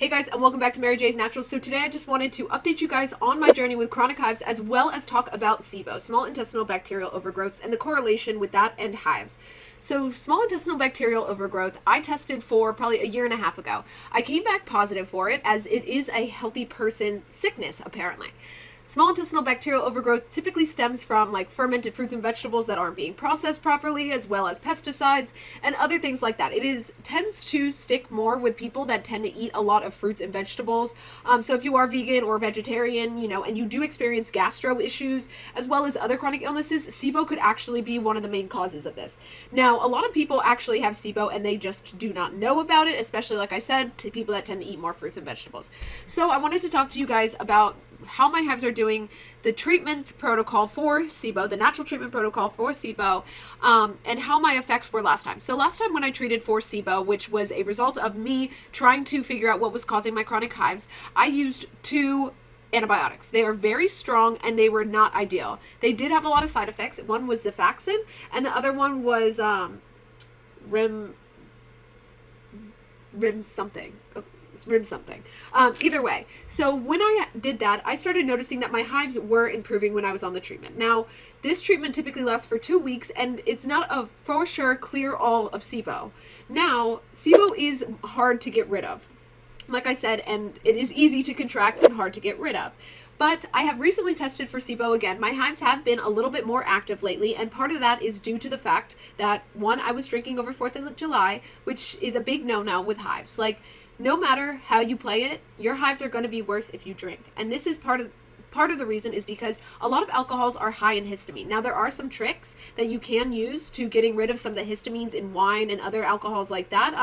Hey guys, and welcome back to Mary J's Naturals. So today I just wanted to update you guys on my journey with chronic hives, as well as talk about SIBO, small intestinal bacterial overgrowth, and the correlation with that and hives. So small intestinal bacterial overgrowth, I tested for probably a year and a half ago. I came back positive for it, as it is a healthy person sickness, apparently. Small intestinal bacterial overgrowth typically stems from fermented fruits and vegetables that aren't being processed properly, as well as pesticides and other things like that. It tends to stick more with people that tend to eat a lot of fruits and vegetables. So if you are vegan or vegetarian, and you do experience gastro issues as well as other chronic illnesses, SIBO could actually be one of the main causes of this. Now, a lot of people actually have SIBO and they just do not know about it, especially, like I said, to people that tend to eat more fruits and vegetables. So I wanted to talk to you guys about how my hives are doing, the treatment protocol for SIBO, the natural treatment protocol for SIBO, and how my effects were last time. So last time when I treated for SIBO, which was a result of me trying to figure out what was causing my chronic hives, I used 2 antibiotics. They are very strong and they were not ideal. They did have a lot of side effects. One was Xifaxan and the other one was Rim something. Either way, so when I did that, I started noticing that my hives were improving when I was on the treatment. Now, this treatment typically lasts for 2 weeks, and it's not a for sure clear all of SIBO. Now, SIBO is hard to get rid of, like I said, and it is easy to contract and hard to get rid of. But I have recently tested for SIBO again. My hives have been a little bit more active lately, and part of that is due to the fact that, one, I was drinking over 4th of July, which is a big no-no with hives. No matter how you play it, your hives are going to be worse if you drink. And this is part of the reason is because a lot of alcohols are high in histamine. Now, there are some tricks that you can use to getting rid of some of the histamines in wine and other alcohols like that.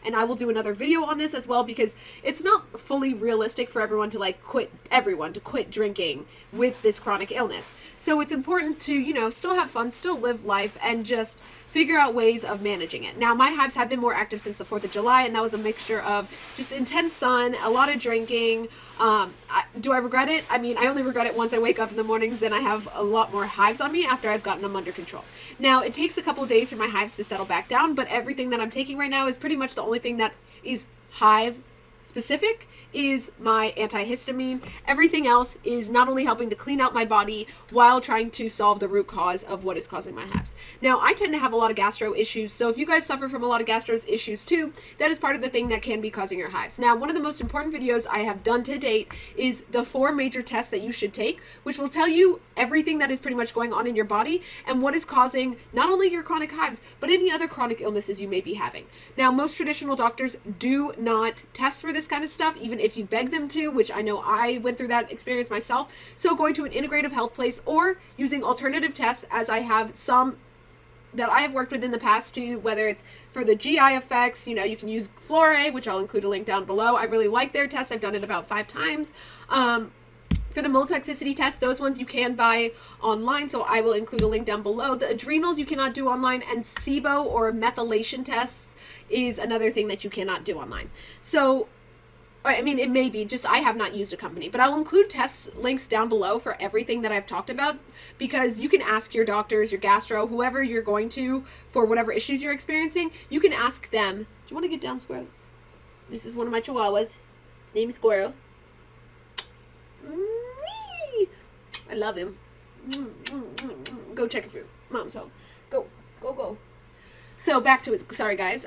And I will do another video on this as well, because it's not fully realistic for everyone to quit drinking with this chronic illness. So it's important to, still have fun, still live life, and just figure out ways of managing it. Now, my hives have been more active since the 4th of July, and that was a mixture of just intense sun, a lot of drinking. Do I regret it? I mean, I only regret it once I wake up in the mornings and I have a lot more hives on me after I've gotten them under control. Now, it takes a couple of days for my hives to settle back down, but everything that I'm taking right now is pretty much the only thing that is hive specific is my antihistamine. Everything else is not only helping to clean out my body while trying to solve the root cause of what is causing my hives. Now, I tend to have a lot of gastro issues, so if you guys suffer from a lot of gastro issues too, that is part of the thing that can be causing your hives. Now, one of the most important videos I have done to date is the 4 major tests that you should take, which will tell you everything that is pretty much going on in your body and what is causing not only your chronic hives, but any other chronic illnesses you may be having. Now, most traditional doctors do not test for this kind of stuff, even if you beg them to, which I know I went through that experience myself. So going to an integrative health place or using alternative tests, as I have some that I have worked with in the past too, whether it's for the GI effects, you can use Flore, which I'll include a link down below. I really like their test. I've done it about 5 times. For the toxicity test, those ones you can buy online, so I will include a link down below. The adrenals you cannot do online, and SIBO or methylation tests is another thing that you cannot do online. So I mean, it may be, just I have not used a company, but I'll include test links down below for everything that I've talked about, because you can ask your doctors, your gastro, whoever you're going to for whatever issues you're experiencing. You can ask them. Do you want to get down, Squirrel? This is one of my chihuahuas. His name is Squirrel. I love him. Go check if your mom's home. Go. So back to it. Sorry, guys.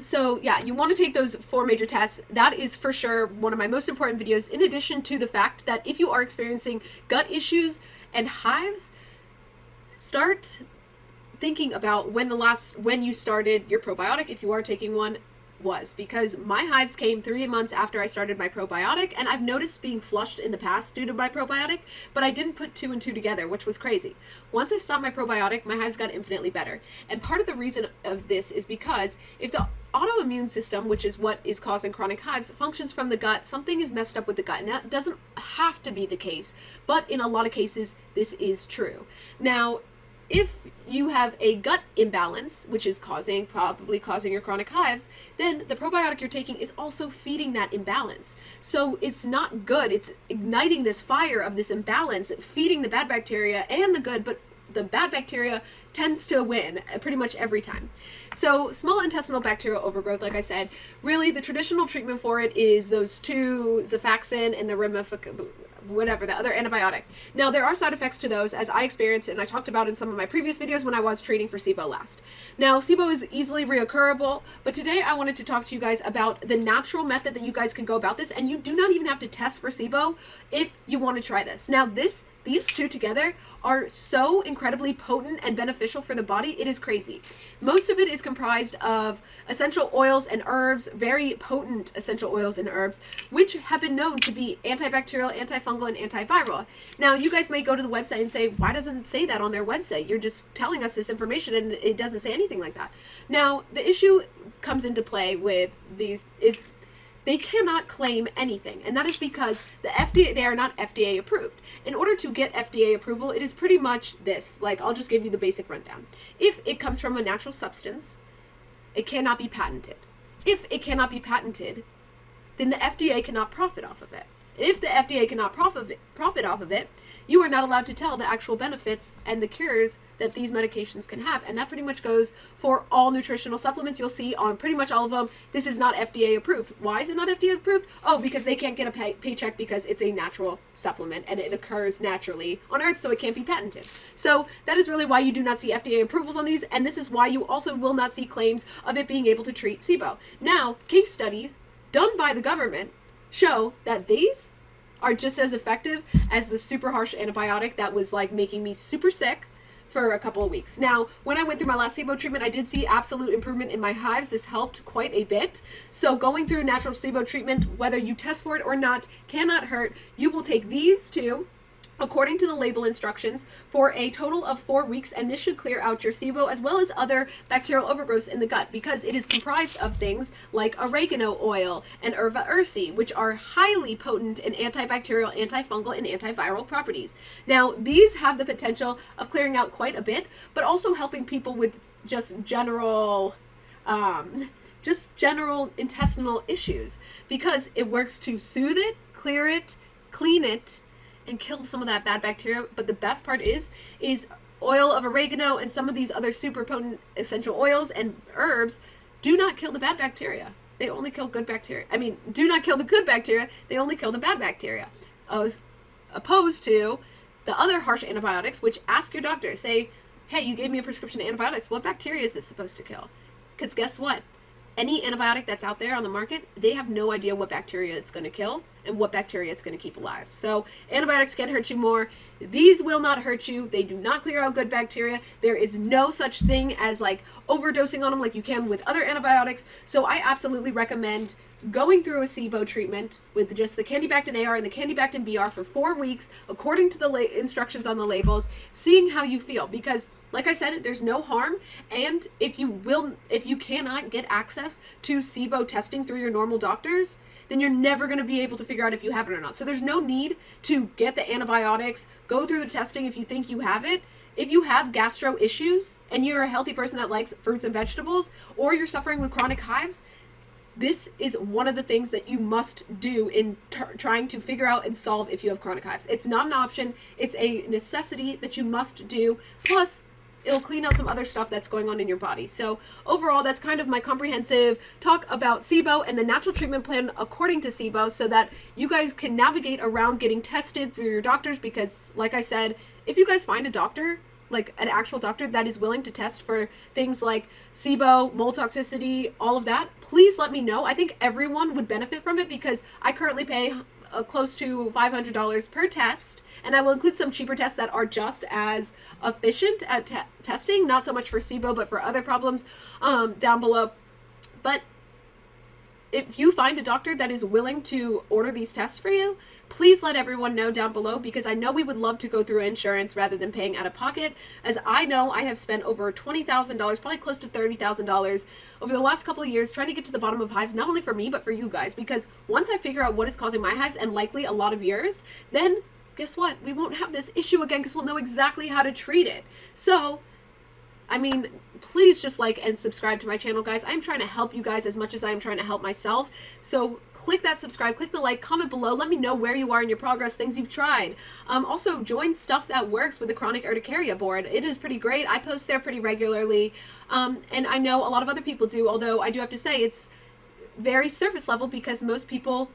So yeah, you want to take those 4 major tests. That is for sure one of my most important videos, in addition to the fact that if you are experiencing gut issues and hives, start thinking about when you started your probiotic, if you are taking one, was, because my hives came 3 months after I started my probiotic, and I've noticed being flushed in the past due to my probiotic, but I didn't put 2 and 2 together, which was crazy. Once I stopped my probiotic, my hives got infinitely better. And part of the reason of this is because if the autoimmune system, which is what is causing chronic hives, functions from the gut, something is messed up with the gut. And that doesn't have to be the case, but in a lot of cases, this is true. Now, if you have a gut imbalance, which is probably causing your chronic hives, then the probiotic you're taking is also feeding that imbalance. So it's not good. It's igniting this fire of this imbalance, feeding the bad bacteria and the good, but the bad bacteria tends to win pretty much every time. So small intestinal bacterial overgrowth, like I said, really the traditional treatment for it is those two, Xifaxan and the whatever, the other antibiotic. Now, there are side effects to those, as I experienced and I talked about in some of my previous videos when I was treating for SIBO last. Now, SIBO is easily reoccurable, but today I wanted to talk to you guys about the natural method that you guys can go about this, and you do not even have to test for SIBO if you want to try this. Now, these two together are so incredibly potent and beneficial for the body. It is crazy. Most of it is comprised of essential oils and herbs, very potent essential oils and herbs, which have been known to be antibacterial, antifungal, and antiviral. Now, you guys may go to the website and say, why doesn't it say that on their website? You're just telling us this information and it doesn't say anything like that. Now, the issue comes into play with these is they cannot claim anything, and that is because they are not FDA approved. In order to get FDA approval, it is pretty much this. Like, I'll just give you the basic rundown. If it comes from a natural substance, it cannot be patented. If it cannot be patented, then the FDA cannot profit off of it. If the FDA cannot profit off of it, you are not allowed to tell the actual benefits and the cures that these medications can have. And that pretty much goes for all nutritional supplements. You'll see on pretty much all of them, this is not FDA approved. Why is it not FDA approved? Oh, because they can't get a paycheck because it's a natural supplement and it occurs naturally on Earth, so it can't be patented. So that is really why you do not see FDA approvals on these, and this is why you also will not see claims of it being able to treat SIBO. Now, case studies done by the government show that these are just as effective as the super harsh antibiotic that was like making me super sick for a couple of weeks. Now, when I went through my last SIBO treatment, I did see absolute improvement in my hives. This helped quite a bit. So going through natural SIBO treatment, whether you test for it or not, cannot hurt. You will take these two, according to the label instructions, for a total of 4 weeks, and this should clear out your SIBO as well as other bacterial overgrowths in the gut, because it is comprised of things like oregano oil and Erva ursi, which are highly potent in antibacterial, antifungal, and antiviral properties. Now, these have the potential of clearing out quite a bit, but also helping people with just general intestinal issues, because it works to soothe it, clear it, clean it, and kill some of that bad bacteria. But the best part is oil of oregano and some of these other super potent essential oils and herbs do not kill the bad bacteria. They only kill good bacteria. I mean, do not kill the good bacteria. They only kill the bad bacteria. As opposed to the other harsh antibiotics, which ask your doctor, say, hey, you gave me a prescription of antibiotics. What bacteria is this supposed to kill? Because guess what? Any antibiotic that's out there on the market, they have no idea what bacteria it's going to kill and what bacteria it's going to keep alive. So antibiotics can hurt you more. These will not hurt you. They do not clear out good bacteria. There is no such thing as like overdosing on them like you can with other antibiotics. So I absolutely recommend going through a SIBO treatment with just the Candibactin AR and the Candibactin BR for 4 weeks, according to the instructions on the labels, seeing how you feel. Because like I said, there's no harm, and if you cannot get access to SIBO testing through your normal doctors, then you're never going to be able to figure out if you have it or not. So there's no need to get the antibiotics, go through the testing if you think you have it. If you have gastro issues and you're a healthy person that likes fruits and vegetables, or you're suffering with chronic hives, this is one of the things that you must do in trying to figure out and solve if you have chronic hives. It's not an option. It's a necessity that you must do. Plus, it'll clean out some other stuff that's going on in your body. So overall, that's kind of my comprehensive talk about SIBO and the natural treatment plan according to SIBO, so that you guys can navigate around getting tested through your doctors. Because like I said, if you guys find a doctor, like an actual doctor that is willing to test for things like SIBO, mold toxicity, all of that, please let me know. I think everyone would benefit from it, because I currently pay close to $500 per test, and I will include some cheaper tests that are just as efficient at testing, not so much for SIBO, but for other problems down below. But if you find a doctor that is willing to order these tests for you, please let everyone know down below, because I know we would love to go through insurance rather than paying out of pocket, as I know I have spent over $20,000, probably close to $30,000 over the last couple of years trying to get to the bottom of hives, not only for me, but for you guys. Because once I figure out what is causing my hives, and likely a lot of yours, then guess what? We won't have this issue again, because we'll know exactly how to treat it. So, I mean, please just like and subscribe to my channel, guys. I'm trying to help you guys as much as I am trying to help myself. So click that subscribe, click the like, comment below, let me know where you are in your progress, things you've tried. Also join Stuff That Works with the Chronic Urticaria board. It is pretty great. I post there pretty regularly. And I know a lot of other people do, although I do have to say it's very surface level because most people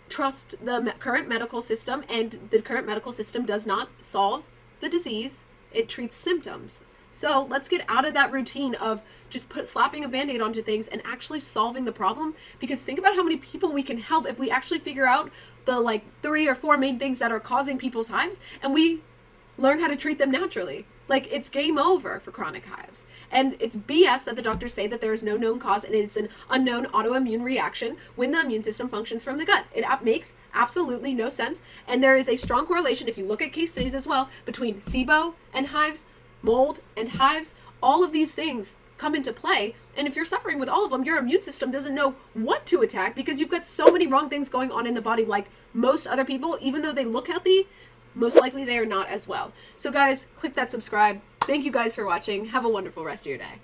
trust the current medical system, and the current medical system does not solve the disease. It treats symptoms. So let's get out of that routine of just slapping a band-aid onto things and actually solving the problem, because think about how many people we can help if we actually figure out the like 3 or 4 main things that are causing people's hives and we learn how to treat them naturally. Like, it's game over for chronic hives. And it's BS that the doctors say that there is no known cause and it's an unknown autoimmune reaction when the immune system functions from the gut. It makes absolutely no sense. And there is a strong correlation, if you look at case studies as well, between SIBO and hives, mold and hives. All of these things come into play. And if you're suffering with all of them, your immune system doesn't know what to attack because you've got so many wrong things going on in the body, like most other people. Even though they look healthy, most likely they are not as well. So guys, click that subscribe. Thank you guys for watching. Have a wonderful rest of your day.